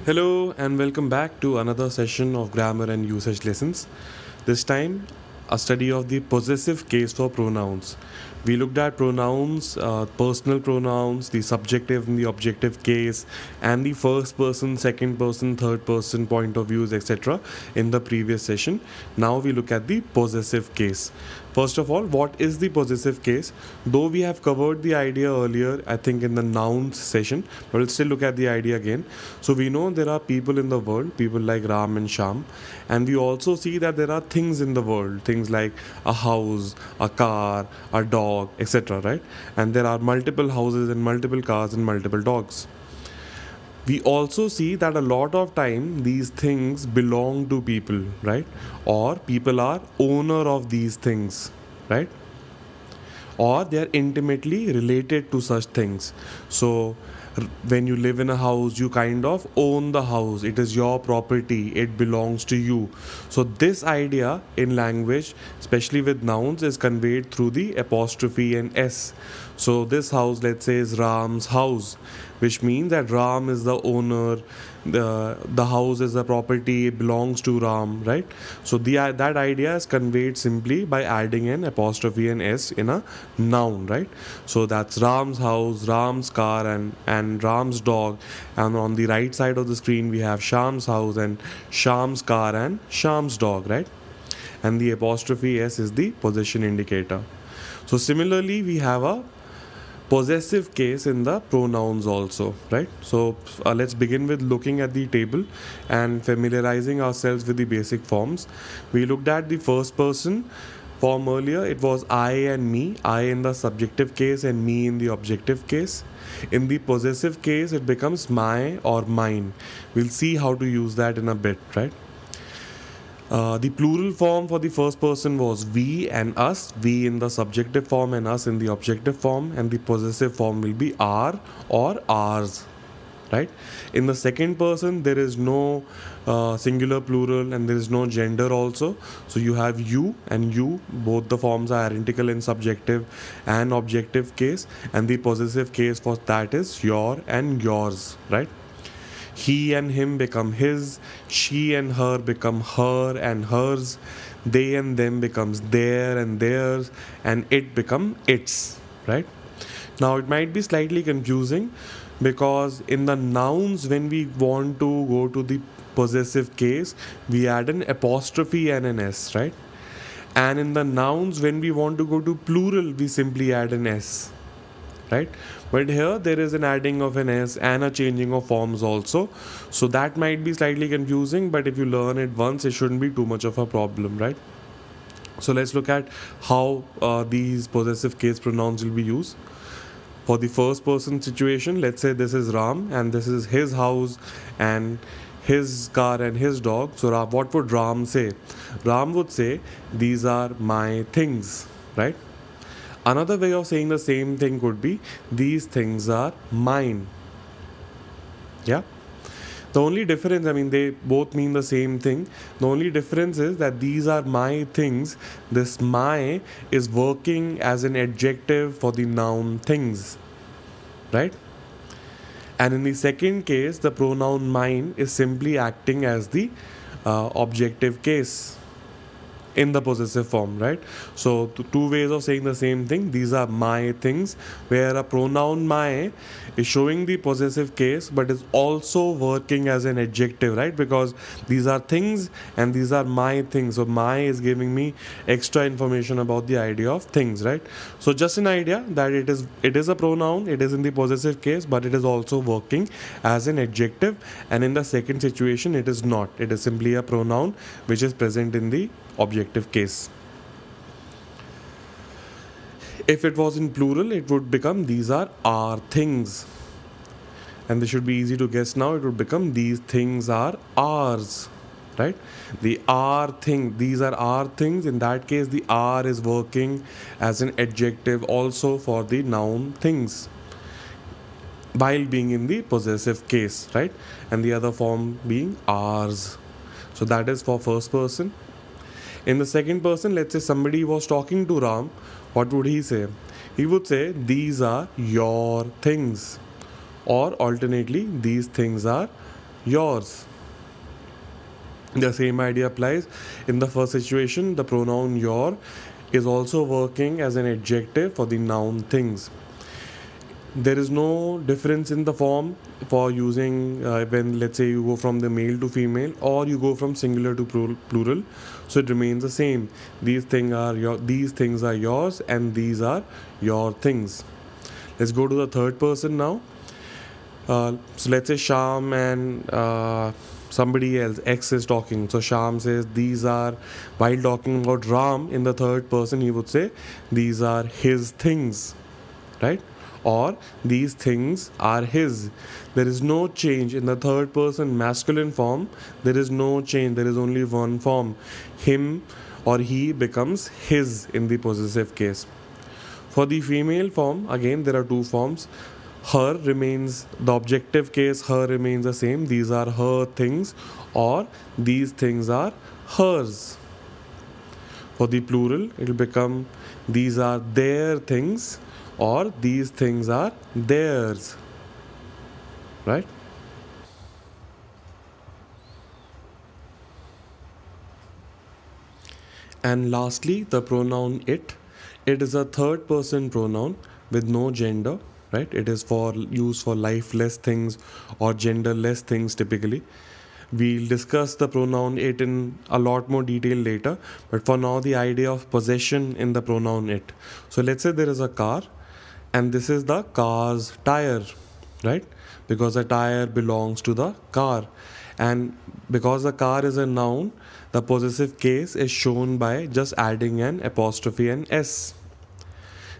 Hello and welcome back to another session of grammar and usage lessons. This time, a study of the possessive case for pronouns. We looked at pronouns, personal pronouns, the subjective and the objective case, and the first person, second person, third person point of views, etc. in the previous session. Now we look at the possessive case. First of all, what is the possessive case? Though we have covered the idea earlier, I think in the nouns session, but we'll still look at the idea again. So we know there are people in the world, people like Ram and Sham, and we also see that there are things in the world, things like a house, a car, a dog, etc. Right? And there are multiple houses and multiple cars and multiple dogs. We also see that a lot of time these things belong to people, right? Or people are owner of these things, right? Or they are intimately related to such things. So when you live in a house, you kind of own the house. It is your property, it belongs to you. So this idea in language, especially with nouns, is conveyed through the apostrophe and s. So this house, let's say, is Ram's house, which means that Ram is the owner, the house is the property, it belongs to Ram, right? So that idea is conveyed simply by adding an apostrophe and s in a noun, right? So that's Ram's house, Ram's car, and Ram's dog. And on the right side of the screen we have Sham's house and Sham's car and Sham's dog, right? And the apostrophe s is the possession indicator. So similarly we have a possessive case in the pronouns also, right? So let's begin with looking at the table and familiarizing ourselves with the basic forms. We looked at the first person form earlier. It was I and me, I in the subjective case and me in the objective case. In the possessive case it becomes my or mine. We'll see how to use that in a bit, right? The plural form for the first person was we and us, we in the subjective form and us in the objective form, and the possessive form will be our or ours, right? In the second person there is no singular plural and there is no gender also. So you have you and you, both the forms are identical in subjective and objective case, and the possessive case for that is your and yours, right? He and him become his, she and her become her and hers, they and them becomes their and theirs, and it become its, right? Now it might be slightly confusing because in the nouns, when we want to go to the possessive case, we add an apostrophe and an s, right? And in the nouns, when we want to go to plural, we simply add an s, right? But here there is an adding of an s and a changing of forms also, so that might be slightly confusing, but if you learn it once it shouldn't be too much of a problem, right? So let's look at how these possessive case pronouns will be used. For the first person situation, let's say this is Ram and this is his house and his car and his dog. So what would Ram say? Ram would say, these are my things, right? Another way of saying the same thing could be, these things are mine. Yeah. The only difference, I mean, they both mean the same thing. The only difference is that these are my things. This my is working as an adjective for the noun things, right? And in the second case, the pronoun mine is simply acting as the objective case in the possessive form, right? So two ways of saying the same thing. These are my things, where a pronoun my is showing the possessive case but is also working as an adjective, right? Because these are things and these are my things, so my is giving me extra information about the idea of things, right? So just an idea that it is a pronoun, it is in the possessive case, but it is also working as an adjective, and in the second situation it is not. It is simply a pronoun which is present in the objective case. If it was in plural, it would become these are our things, and this should be easy to guess now. It would become these things are ours, right? The our thing, these are our things. In that case the are is working as an adjective also for the noun things while being in the possessive case, right? And the other form being ours. So that is for first person. In the second person, let's say somebody was talking to Ram, what would he say? He would say, these are your things. Or alternately, these things are yours. The same idea applies. In the first situation, the pronoun your is also working as an adjective for the noun things. There is no difference in the form for using when, let's say, you go from the male to female or you go from singular to plural, so it remains the same. These things are yours and these are your things. Let's go to the third person now. So let's say Sham and somebody else, X, is talking. So Sham says these are, while talking about Ram in the third person, he would say these are his things, right? Or these things are his. There is no change in the third person masculine form. There is no change. There is only one form. Him or he becomes his in the possessive case. For the female form, again there are two forms. Her remains, the objective case, her remains the same. These are her things, or these things are hers. For the plural, it will become these are their things, or these things are theirs, right? And lastly, the pronoun it. It is a third person pronoun with no gender, right? It is for use for lifeless things or genderless things typically. We'll discuss the pronoun it in a lot more detail later, but for now the idea of possession in the pronoun it. So let's say there is a car and this is the car's tire, right? Because the tire belongs to the car, and because the car is a noun, the possessive case is shown by just adding an apostrophe and s.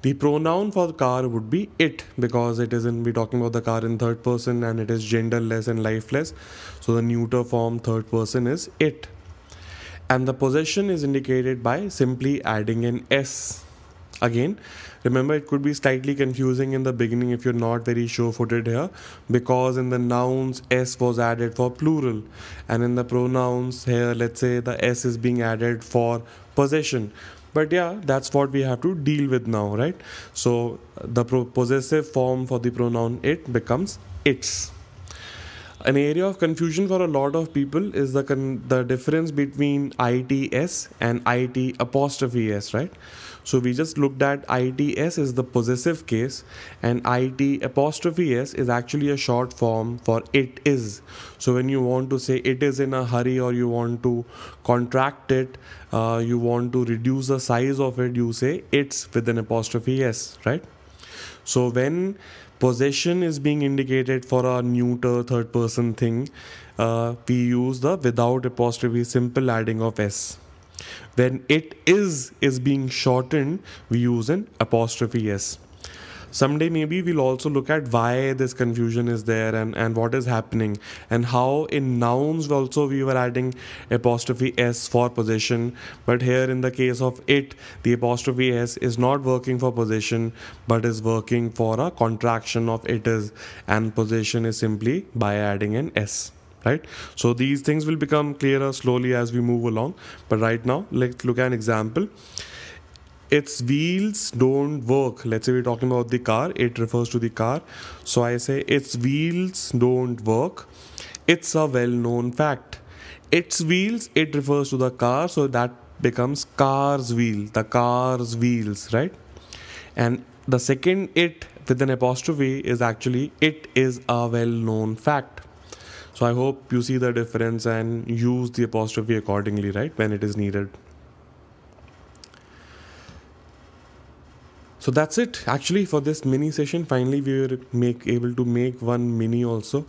The pronoun for the car would be it, because it is we're talking about the car in third person and it is genderless and lifeless, so the neuter form third person is it. And the possession is indicated by simply adding an s. Again, remember, it could be slightly confusing in the beginning if you're not very sure-footed here, because in the nouns s was added for plural, and in the pronouns here, let's say the s is being added for possession. But yeah, that's what we have to deal with now, right? So the possessive form for the pronoun it becomes its. An area of confusion for a lot of people is the difference between its and it apostrophe s, right? So we just looked at its is the possessive case, and it apostrophe s is actually a short form for it is. So when you want to say it is in a hurry, or you want to contract it, you want to reduce the size of it, you say it's with an apostrophe s, right? So when possession is being indicated for a neuter third person thing, we use the without apostrophe simple adding of s. When it is being shortened, we use an apostrophe s. Someday maybe we'll also look at why this confusion is there, and what is happening, and how in nouns also we were adding apostrophe s for possession, but here in the case of it, the apostrophe s is not working for possession but is working for a contraction of it is, and possession is simply by adding an s. Right? So these things will become clearer slowly as we move along. But right now, let's look at an example. Its wheels don't work. Let's say we're talking about the car. It refers to the car. So I say its wheels don't work. It's a well-known fact. Its wheels, it refers to the car. So that becomes car's wheel. The car's wheels, right? And the second it with an apostrophe is actually it is a well-known fact. So I hope you see the difference and use the apostrophe accordingly, right, when it is needed. So that's it actually for this mini session. Finally, we were able to make one mini also.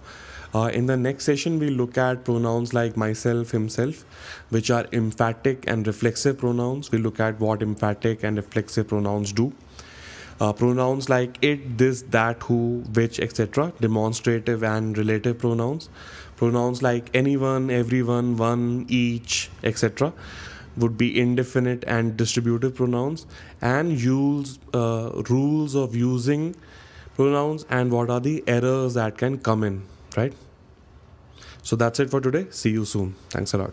In the next session, we look at pronouns like myself, himself, which are emphatic and reflexive pronouns. We look at what emphatic and reflexive pronouns do. Pronouns like it, this, that, who, which, etc. Demonstrative and relative pronouns. Pronouns like anyone, everyone, one, each, etc. would be indefinite and distributive pronouns. And rules of using pronouns, and what are the errors that can come in, right? So that's it for today. See you soon. Thanks a lot.